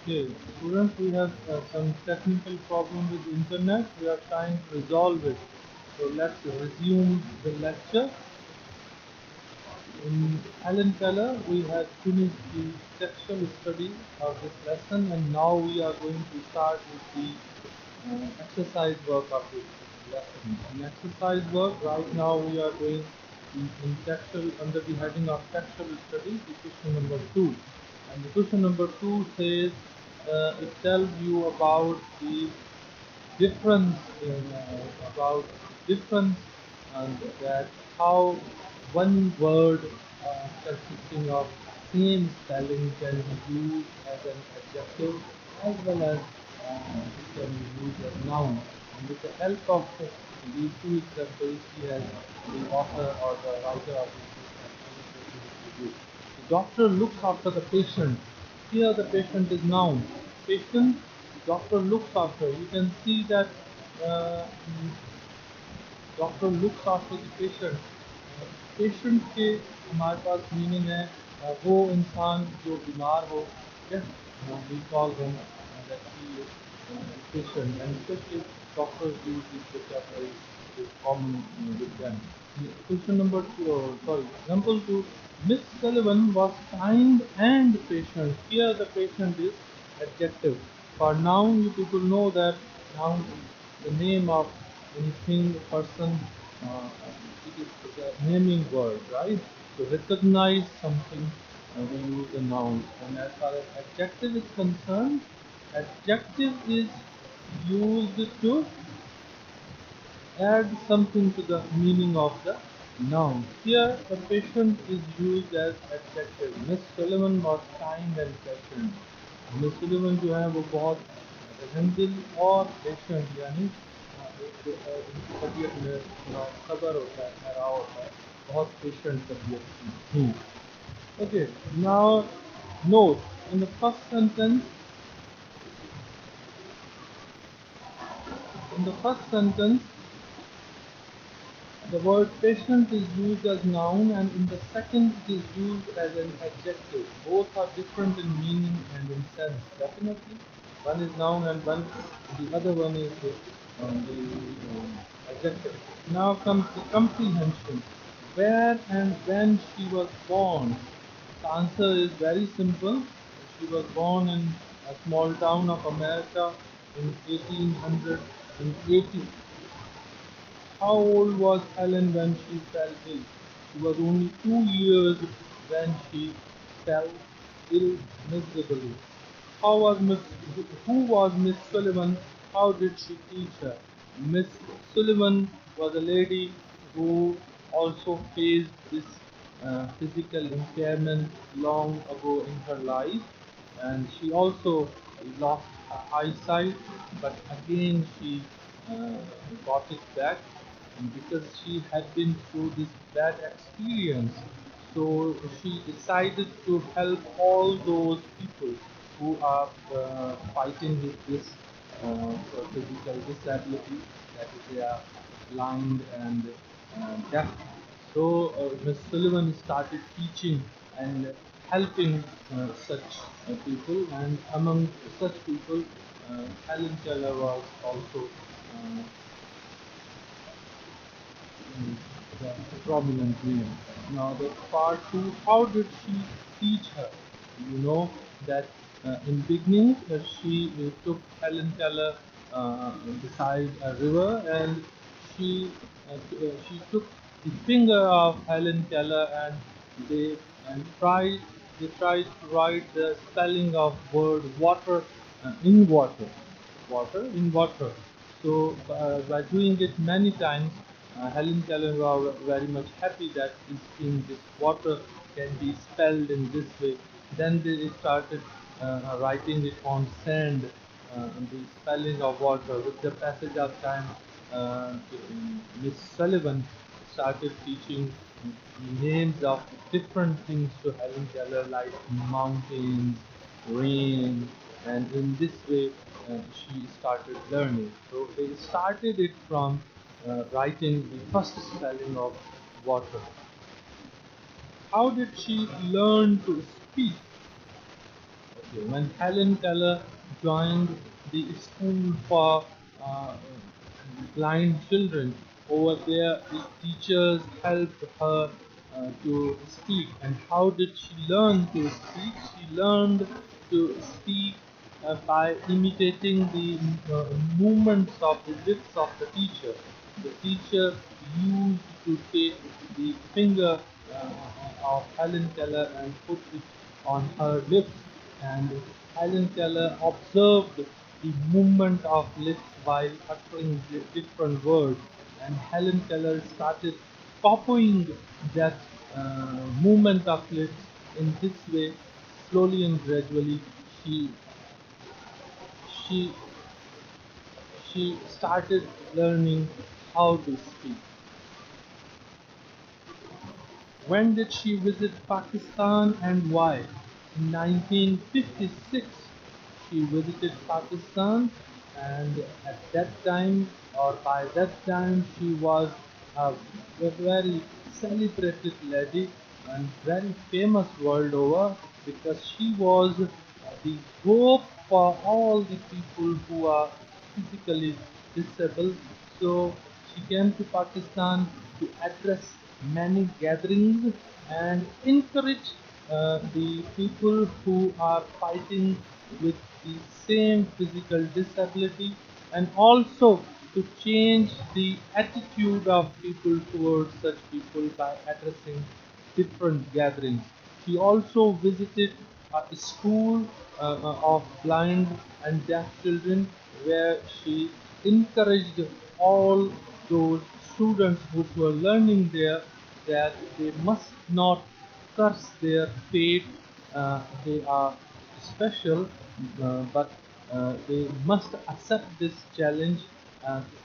Okay, students, we have some technical problem with internet. We are trying to resolve it. So let's resume the lecture. In Helen Keller, we had finished the textual study of this lesson, and now we are going to start with the exercise work of this lesson. In exercise work, right now we are going in textual under the heading of textual study, the question number 2. And the question number 2 says it tells you about the difference in about difference and that how one word consisting of same spelling can be used as an adjective as well as it can be used as noun. And with the help of these two examples, he has the author or the writer of this book has illustrated it to you. The doctor looks after the patient. Here the patient is noun. Patient, doctor looks after. You can see that uh, doctor looks after the patient patient के हमारे पास meaning है वो इंसान जो बीमार हो we call him that he is patient and especially doctors use this vocabulary is common with them. Question number two, example two. Miss Sullivan was kind and patient. Here the patient is adjective. For noun, you people know that noun is the name of anything, person, uh, it is a naming word, right? To recognize something, we use a noun. And as far as adjective is concerned, adjective is used to add something to the meaning of the noun. Here, the patient is used as adjective. Miss Sullivan was kind and patient. Miss Sullivan जो है वो बहुत रहमदिल और patient यानी उनकी तबीयत में थोड़ा सब्र होता है ठहराव होता है बहुत पेशेंट तबीयत की थी okay now note in the first sentence the word patient is used as noun and in the second it is used as an adjective. Both are different in meaning and in sense. Definitely, one is noun and the other one is the adjective. Now comes the comprehension. Where and when she was born? The answer is very simple. She was born in a small town of America in 1880. How old was Helen when she fell ill? She was only 2 years when she fell ill miserably. Who was Miss Sullivan? How did she teach her? Miss Sullivan was a lady who also faced this physical impairment long ago in her life, and she also lost her eyesight, but again she uh, got it back because she had been through this bad experience. So she decided to help all those people who are fighting with this physical disability, that is, they are blind and deaf. So Ms. Sullivan started teaching and helping such people, and among such people, Helen Keller was also the prominent name. Now the part two, how did she teach her? You know that in beginning she took Helen Keller beside a river and she took the finger of Helen Keller and they and tried they tried to write the spelling of word water in water water. So by doing it many times, Helen Keller was very much happy that this water can be spelled in this way. Then they started writing it on sand, the spelling of water. With the passage of time, Miss Sullivan started teaching the names of different things to Helen Keller, like mountains, rain, and in this way she started learning. So they started it from writing the first spelling of water. How did she learn to speak? When Helen Keller joined the school for uh, blind children, over there the teachers helped her to speak. And how did she learn to speak? She learned to speak by imitating the movements of the lips of the teacher. The teacher used to take the finger of Helen Keller and put it on her lips, and Helen Keller observed the movement of lips while uttering the different words, and Helen Keller started copying that movement of lips. In this way, slowly and gradually, she she she started learning how to speak. When did she visit Pakistan and why? In 1956, she visited Pakistan, and at that time, or by that time, she was a very celebrated lady and very famous world over, because she was the hope for all the people who are physically disabled. So she came to Pakistan to address many gatherings and encourage the people who are fighting with the same physical disability, and also to change the attitude of people towards such people by addressing different gatherings. She also visited a school of blind and deaf children, where she encouraged all those students who were learning there that they must not curse their fate. They are special, but they must accept this challenge,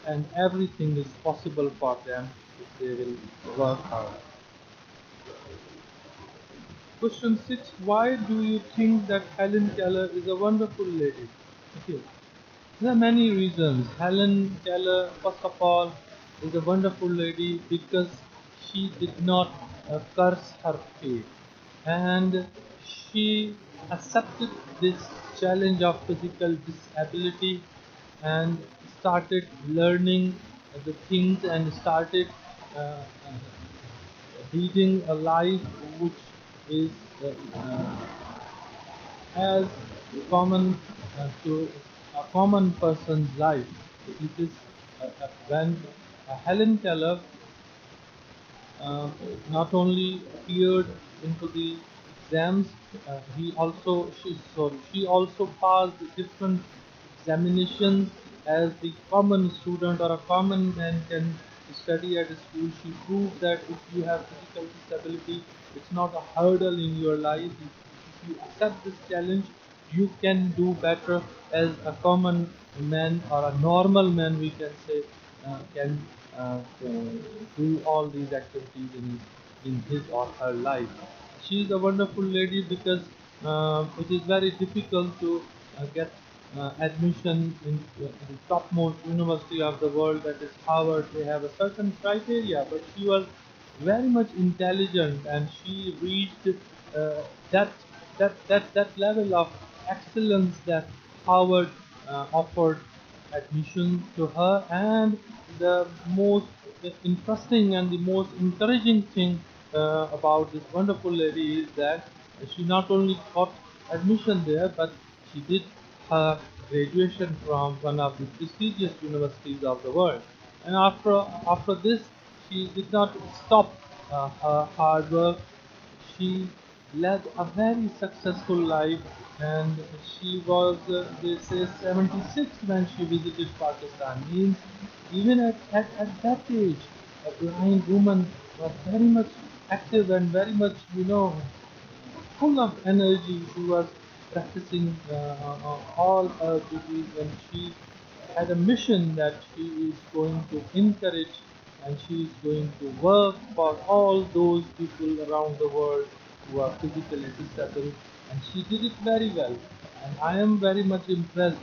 and everything is possible for them if they will work hard. Question 6. Why do you think that Helen Keller is a wonderful lady? Okay. There are many reasons. Helen Keller, first of all, is a wonderful lady because she did not curse her fate, and she accepted this challenge of physical disability and started learning the things, and started uh, leading a life which is as common to a common person's life. It is when Helen Keller uh, not only appeared into the exams, she also passed different examinations as the common student or a common man can study at a school. She proved that if you have physical disability, it's not a hurdle in your life. If you accept this challenge, you can do better as a common man or a normal man, we can say, can do all these activities in his or her life. She is a wonderful lady because it is very difficult to get admission in the topmost university of the world, that is Harvard. They have a certain criteria, but she was very much intelligent, and she reached uh, that that level of excellence that Harvard offered admission to her. And the most interesting and the most encouraging thing about this wonderful lady is that she not only got admission there, but she did her graduation from one of the prestigious universities of the world. And after this, she did not stop her hard work. She led a very successful life, and she was, they say, 76 when she visited Pakistan. Means even at that age, a blind woman was very much active and very much, full of energy. She was practicing all her duties, and she had a mission that she is going to encourage, and she is going to work for all those people around the world who are physically disabled, and she did it very well. And I am very much impressed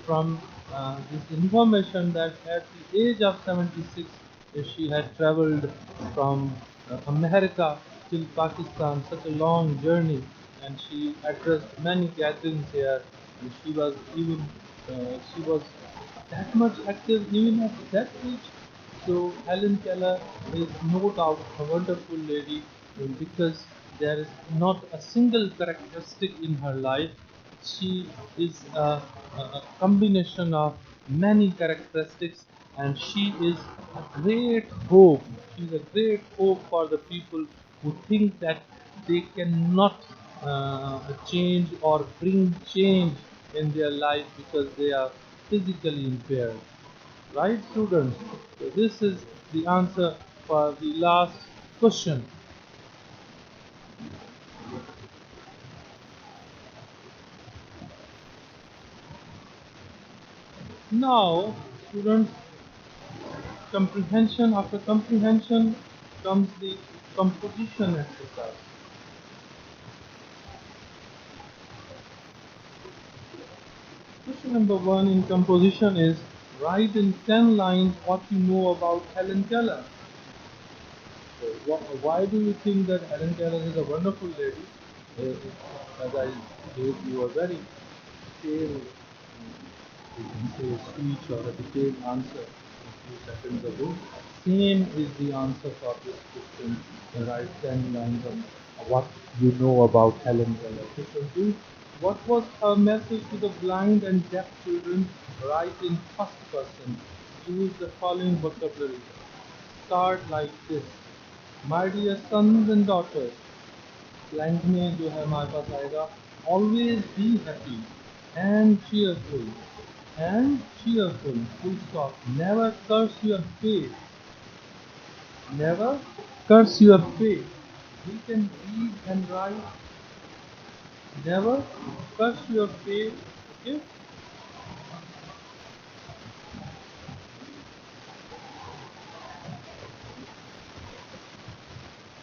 from this information that at the age of 76, she had traveled from America till Pakistan, such a long journey, and she addressed many gatherings here, and she was that much active even at that age. So Helen Keller is no doubt a wonderful lady, because there is not a single characteristic in her life. She is a combination of many characteristics, and she is a great hope. She is a great hope for the people who think that they cannot change or bring change in their life because they are physically impaired. Right, students? So this is the answer for the last question. Now, students, comprehension, after comprehension comes the composition exercise. Question number one in composition is, write in 10 lines what you know about Helen Keller. So why do you think that Helen Keller is a wonderful lady? As I gave you a very detailed, you can say, speech or a detailed answer a few seconds ago. Same is the answer for this question. Write 10 lines of what you know about Helen Keller. Question 2. What was her message to the blind and deaf children? Write in first person. Use the following vocabulary. Start like this. My dear sons and daughters, blank में जो है हमारे पास आएगा, always be happy and cheerful, full stop. Never curse your fate. Never curse your fate. We can read and write. Never curse your fate. Okay.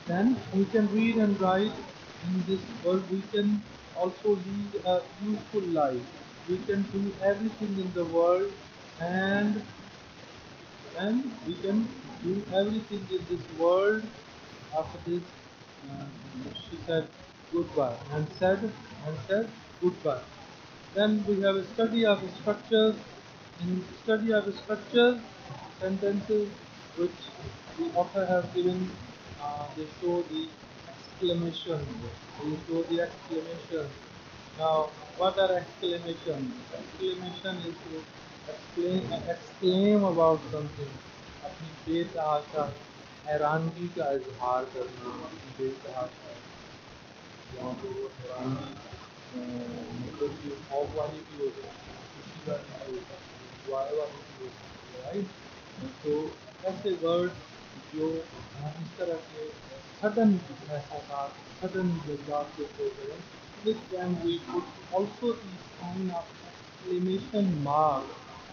Then we can read and write in this world. We can also lead a useful life. We can do everything in the world, and we can do everything in this world. After this, uh, she said goodbye and said goodbye. Then we have a study of structures. In study of structures, sentences which the author has given, they show the exclamation. They show the exclamation. Now, what are exclamations? Exclamation is to exclaim about something. अपनी बेतहाशा हैरानगी का इजहार करना, अपनी बेतहाशा, यहाँ पे वो हैरानगी मतलब कि खौफ वाली भी हो सकती है, खुशी वाली भी हो सकती है, दुआएं वाली भी हो सकती है, राइट? तो ऐसे वर्ड जो इस तरह के सडन एहसास, सडन जज्बात को शो करें, this can we put also the sign of exclamation mark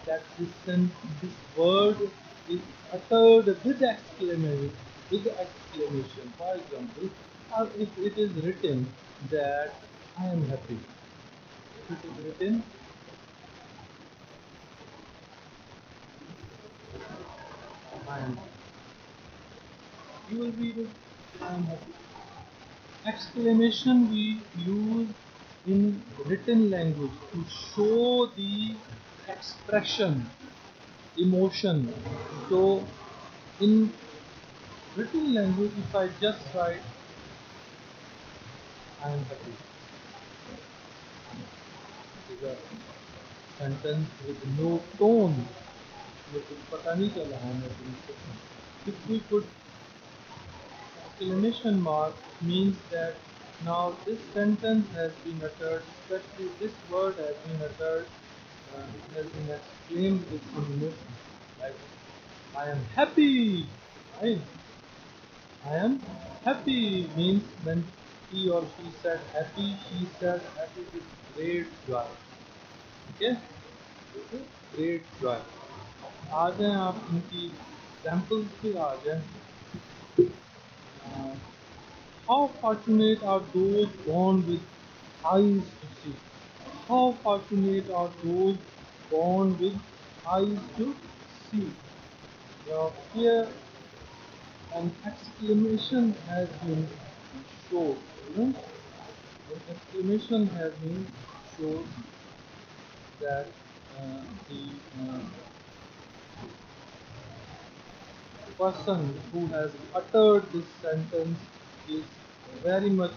that this word is uttered with exclamation, For example, if it is written that I am happy, if it is written I am happy, you will read it I am happy. Exclamation we use in written language to show the expression, emotion. So in written language, if I just write I am happy, it is a sentence with no tone, लेकिन पता नहीं चला हमें तुमसे. If we put exclamation mark, means that now this sentence has been uttered, especially this word has been uttered, it has been exclaimed with some emotion. Like, I am happy, right? I am happy means when he or she said happy, she said happy with great joy. Okay? With great joy. आ जाएं आप इनकी examples पे आ जाएं. Uh, how fortunate are those born with eyes to see? How fortunate are those born with eyes to see? Now here an exclamation has been shown. You know? An exclamation has been shows that the person who has uttered this sentence is very much,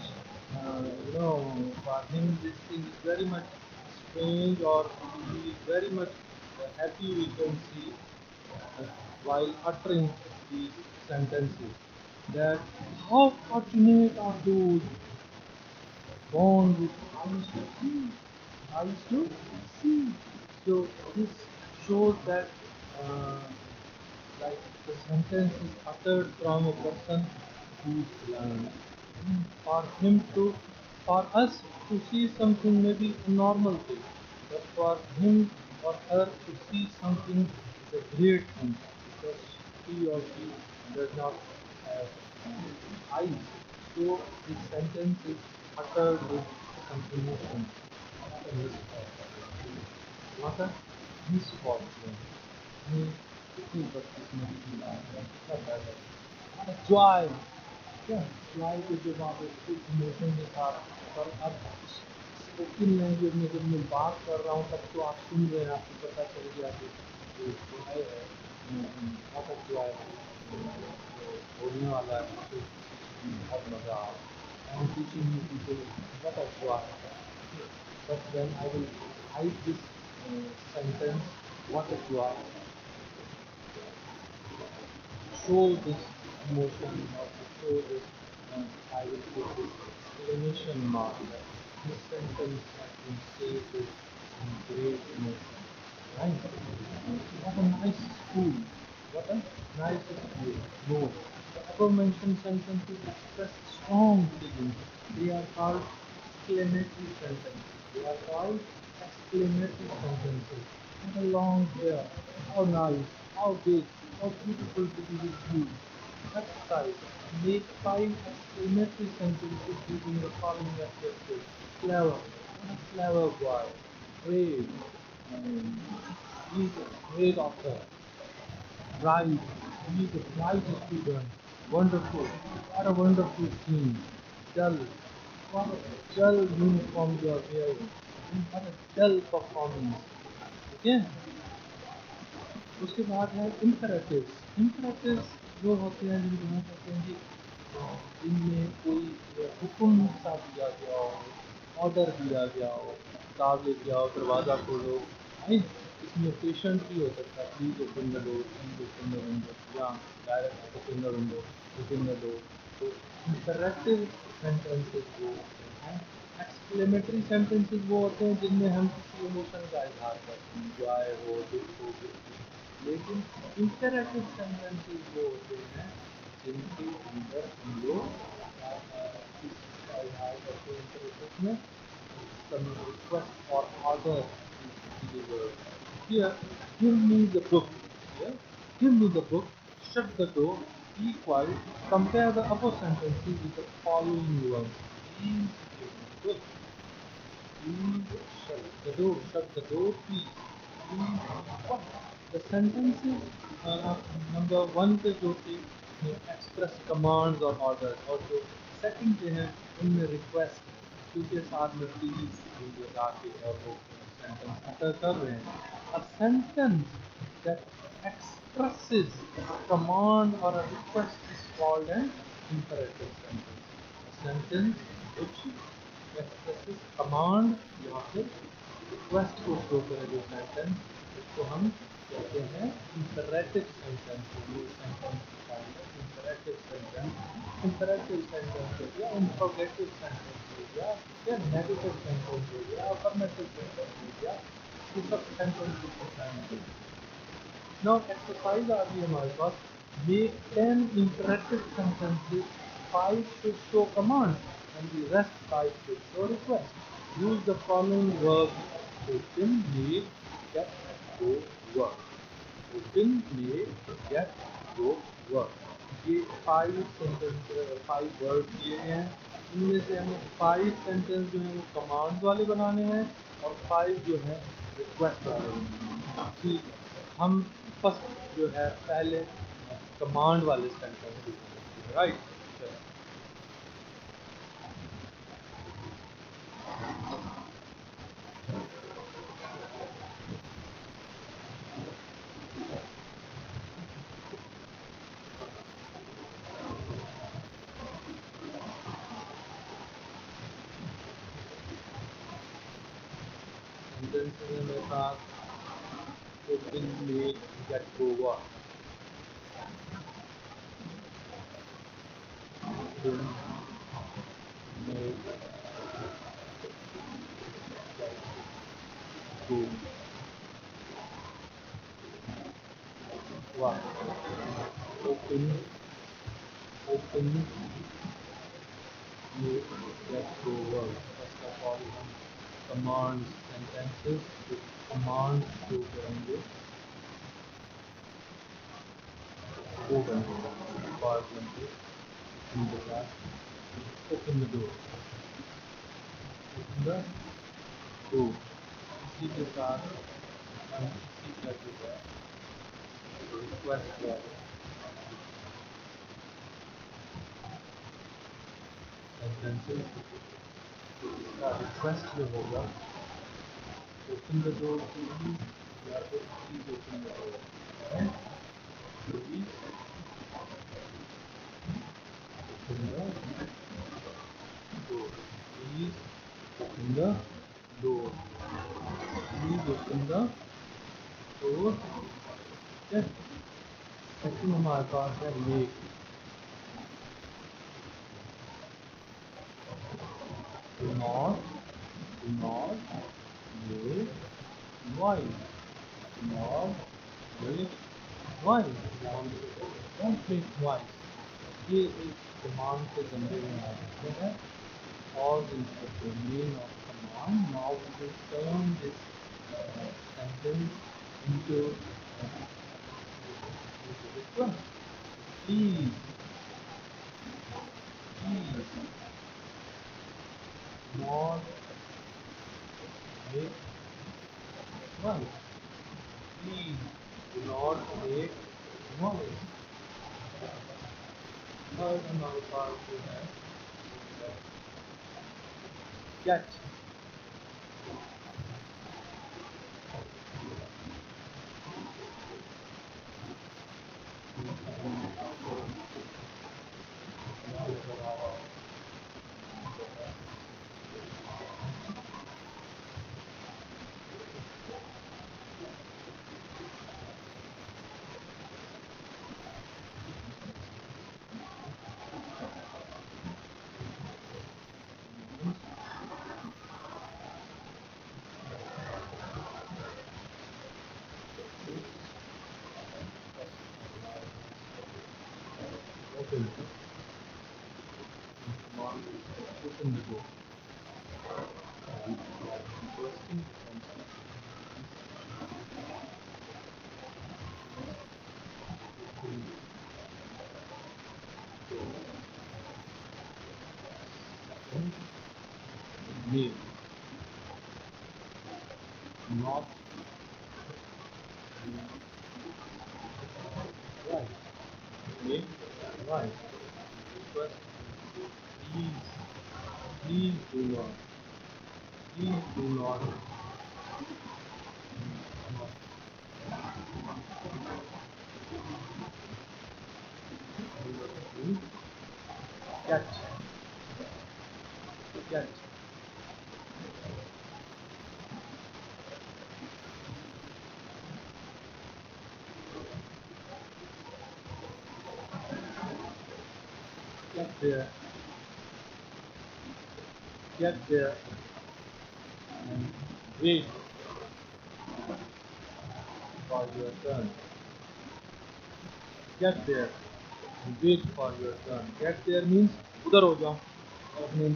for him this thing is very much strange, or he is very much happy, we can see, uh, while uttering these sentences. That how fortunate are those born with eyes to see, eyes to see. So this shows that uh, like the sentence is uttered from a person who's blind. For him to, for us to see something may be a normal thing, but for him or her to see something is a great thing, because he or she does not have eyes. So this sentence is uttered with some emotion, not a misfortune. Not a misfortune. नहीं, कितनी बदकिस्मती की बात है, कितना डर है। What a joy! क्या joy को जब आप उसको इमोशन के साथ, और अब स्पोकन लैंग्वेज में जब मैं बात कर रहा हूँ तब तो आप सुन रहे हैं, आपको पता चल गया कि जो joy है, what a joy जो बोलने वाला है उसको बहुत मज़ा आ रहा है। I am teaching you people what a joy. But when I will hide this sentence, what a joy, show this emotion, or to show this, I will put this exclamation mark. This sentence has been saved with some great emotion. Right? What a nice school. What a nice school. No. The above mentioned sentences express strong feelings. They are called exclamatory sentences. They are called exclamatory sentences. What a long hair. How nice. How big. How beautiful to be with you. Exercise. Make 5 exclamatory sentences using the following adjectives. Clever. What a clever boy. Brave. He's a great author. Bright. He's a bright student. Wonderful. What a wonderful scene. Dull. What a dull uniform you are wearing. What a dull performance. Okay? उसके बाद है इम्परेटिव्स। इम्परेटिव्स जो होते हैं जिनको हम कहते हैं कि जिनमें कोई हुक्म सा दिया गया हो, ऑर्डर दिया गया हो, किताब लेके आओ, दरवाज़ा खोलो, राइट। इसमें पेशेंट भी हो सकता है, please open the door, please open the window, या direct open the window, open the door. तो इम्परेटिव सेंटेंसेस वो होते हैं। एक्सक्लेमेटरी सेंटेंसेस वो होते हैं जिनमें हम किसी इमोशन का इजहार करते हैं, जॉय हो, दुख हो, लेकिन इंटरेक्टिव सेंटेंसेस वो होते हैं जिनके अंदर हम लोग इसका इजहार करते हैं इंटरेक्टिव में, some request or order is delivered. Here, give me the book. Here, give me the book. Shut the door. Be quiet. Compare the above sentences with the following ones. Please give me the book. Please shut the door. Shut the door, please. Please what? The sentences number one पे जो थे express commands और orders, और जो second पे है उनमें request के साथ में please लगा के और वो sentence utter कर रहे हैं। A sentence that expresses a command or a request is called an imperative sentence. A sentence which expresses command या फिर request को शो करे जो सेंटेंस, इसको हम कहते हैं imperative sentence। ये sentence imperative sentence, imperative sentence हो गया, interrogative sentence हो गया, या negative sentence हो गया, affirmative sentence हो गया, ये सब सेंटेंस को कहते हैं। Now exercise आ गई हमारे पास। Make 10 imperative sentences, 5 should show command and the rest 5 should show request. Use the following verbs: open, make, get, go, work. Open, make, get, go, work. ये 5 सेंटेंस 5 वर्ड दिए हैं। इनमें से हमें 5 सेंटेंस जो है वो कमांड वाले बनाने हैं और 5 जो है रिक्वेस्ट वाले बनाने हैं। ठीक है, हम फर्स्ट जो है पहले कमांड वाले सेंटेंस लिखेंगे, right. sentences in the past open, make, get, go, work. Open, make, go, work. Open, open, make, get, go, work. First of all, commands sentences with commands को करेंगे वो करेंगे for example in the class open the door open the door इसी के साथ हम इसी का जो है request है sentences तो इसका request जो होगा open the door please या तो please open the door है please open the door please open the door please open the door yes second हमारे पास है make do not make noise do not make noise don't make noise ये एक command के अंदर में आ सकते हैं all is the domain of command now we will turn this sentence into request please not make noise please do not make noise third हमारे पास जो है get open open the door requesting make not right make right request please do not get get there and wait for your turn get there and wait for your turn get there means उधर हो जाओ और अपनी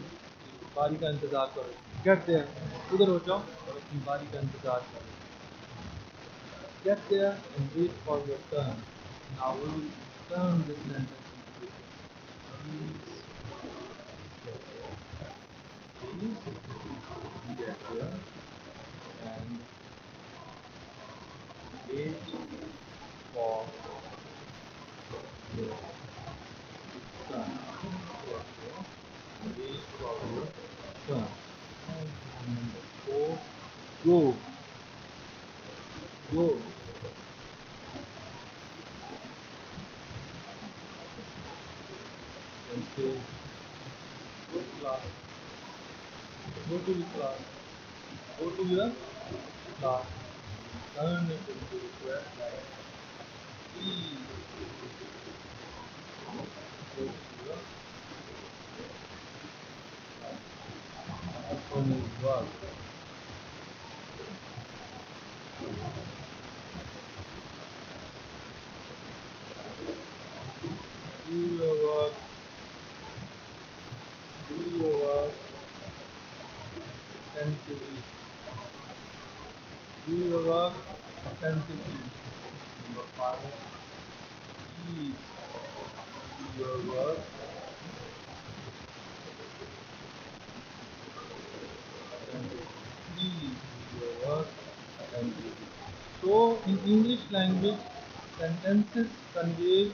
बारी का इंतजार करो get there उधर हो जाओ और अपनी बारी का इंतजार करो get there and wait for your turn now we will turn this sentence into please get there and wait for your turn. Wait for your turn. And number 4, go. And say, go to class. Go to the class. Go to your class, turn it into request like please go to your opponent's work. Do your work, do your work attentively. Do your work attentively. Number 5, please do your work attentively. Please do your work attentively. So, in English language, sentences convey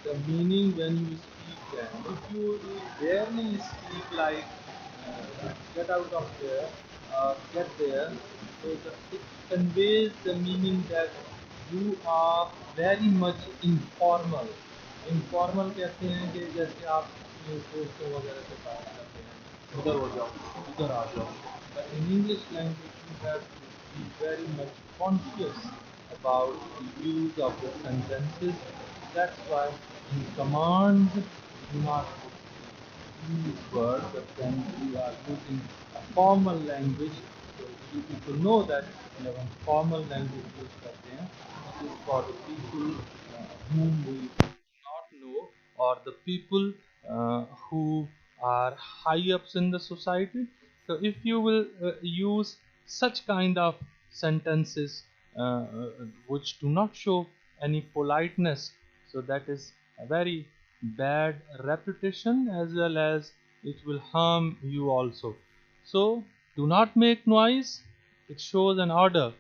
the meaning when you speak them. If you barely speak like get out of there, get there, so it conveys the meaning that you are very much informal. Informal कहते हैं कि जैसे आप अपने दोस्तों वगैरह से बात करते हैं, उधर हो जाओ, उधर आ जाओ. But in English language, you have to be very much conscious about the use of the sentences. That's why in commands, do not use words, but when you are using a formal language, so you people know that when a formal language use करते हैं, it is for the people whom we not know, or the people who are high ups in the society. So if you will use such kind of sentences which do not show any politeness, so that is a very bad reputation, as well as it will harm you also. So do not make noise. It shows an order.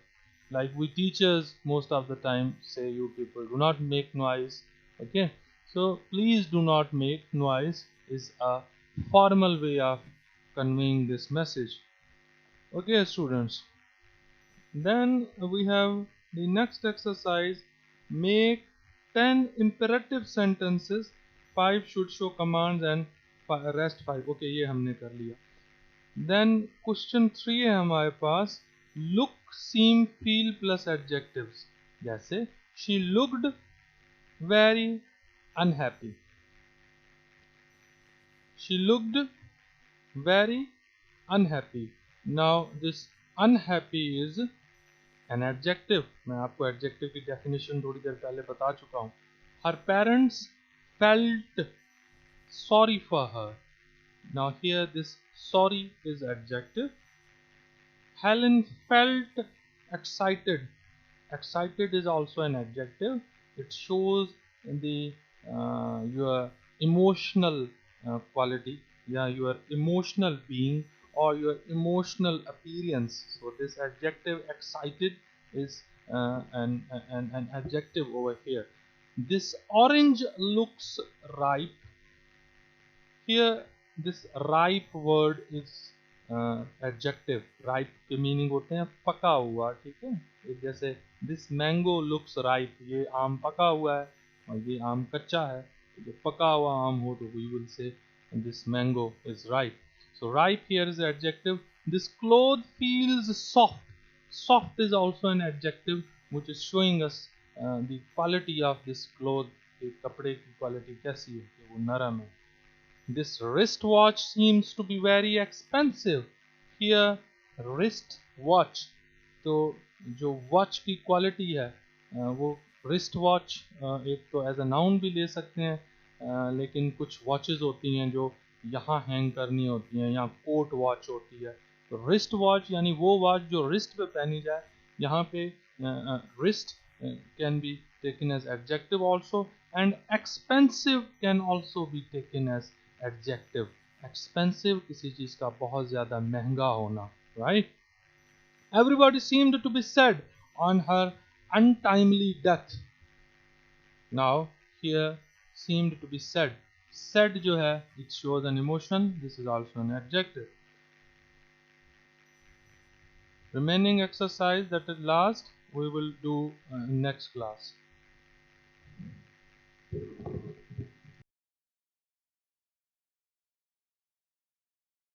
Like we teachers most of the time say, you people do not make noise. Okay, so please do not make noise is a formal way of conveying this message. Okay, students, then we have the next exercise. Make 10 imperative sentences, 5 should show commands and rest 5. Okay, ये हमने कर लिया. Then question 3 है हमारे पास. Look, seem, feel plus adjectives. जैसे she looked very unhappy. She looked very unhappy. Now this unhappy is an adjective. मैं आपको adjective की definition थोड़ी देर पहले बता चुका हूँ. Her parents felt sorry for her. Now here this sorry is adjective. Helen felt excited. Excited is also an adjective. It shows the your emotional quality, yeah, your emotional being or your emotional appearance. So this adjective excited is an adjective over here. This orange looks ripe. Here this ripe word is adjective. Ripe के meaning होते हैं पका हुआ. ठीक है, एक जैसे this mango looks ripe, ये आम पका हुआ है और ये आम कच्चा है. तो जब पका हुआ आम हो तो we will say this mango is ripe. So ripe here is adjective. This cloth feels soft. Soft is also an adjective which is showing us the quality of this cloth. कपड़े की क्वालिटी कैसी है, कि वो नरम है. This wristwatch seems to be very expensive. Here wrist watch, तो जो वॉच की क्वालिटी है वो wrist watch एक तो एज अ नाउन भी ले सकते हैं, लेकिन कुछ वॉचेस होती हैं जो यहाँ हैंग करनी होती हैं, यहाँ कोट वॉच होती है. तो wrist watch यानी वो वॉच जो रिस्ट पे पहनी जाए. यहाँ पे wrist can be taken as adjective also, and expensive can also be taken as adjective. Expensive किसी चीज का बहुत ज्यादा महंगा होना. Right? Everybody seemed to be sad on her untimely death. Now here seemed to be sad. Sad जो है it shows an emotion. This is also an adjective. Remaining exercise, that is last, we will do in next class.